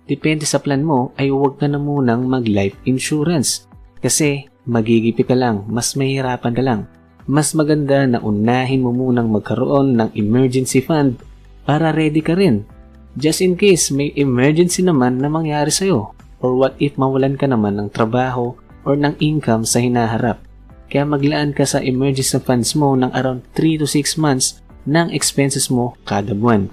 depende sa plan mo ay huwag ka na munang mag-life insurance. Kasi magigipi ka lang, mas mahirapan ka lang. Mas maganda na unahin mo munang magkaroon ng emergency fund para ready ka rin. Just in case may emergency naman na mangyari sa'yo. Or what if mawalan ka naman ng trabaho or ng income sa hinaharap. Kaya maglaan ka sa emergency funds mo ng around 3 to 6 months ng expenses mo kada buwan.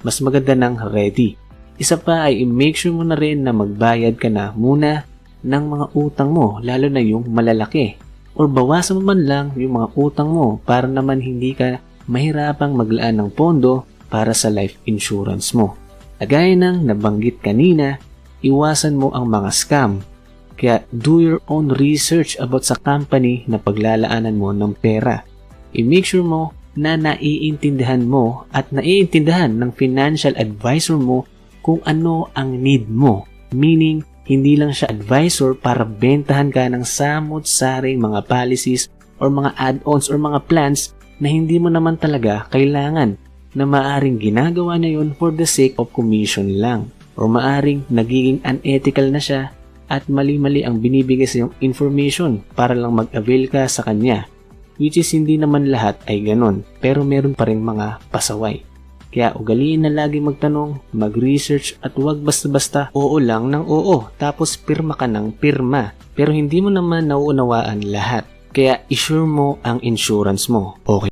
Mas maganda ng ready. Isa pa ay i-make sure mo na rin na magbayad ka na muna ng mga utang mo, lalo na yung malalaki. Or bawasan mo man lang yung mga utang mo para naman hindi ka mahirapang maglaan ng pondo para sa life insurance mo. Agaya ng nabanggit kanina, iwasan mo ang mga scam. Kaya do your own research about sa company na paglalaanan mo ng pera. I-make sure mo na naiintindihan mo at naiintindihan ng financial advisor mo kung ano ang need mo. Meaning, hindi lang siya advisor para bentahan ka ng samot-saring mga policies or mga add-ons or mga plans na hindi mo naman talaga kailangan, na maaring ginagawa na yun for the sake of commission lang, or maaring nagiging unethical na siya at mali-mali ang binibigay sa iyong information para lang mag-avail ka sa kanya, which is hindi naman lahat ay ganon, pero meron pa rin mga pasaway. Kaya ugaliin na lagi magtanong, mag-research at huwag basta-basta oo lang ng oo tapos pirma ka ng pirma, pero hindi mo naman nauunawaan lahat. Kaya isure mo ang insurance mo. Okay?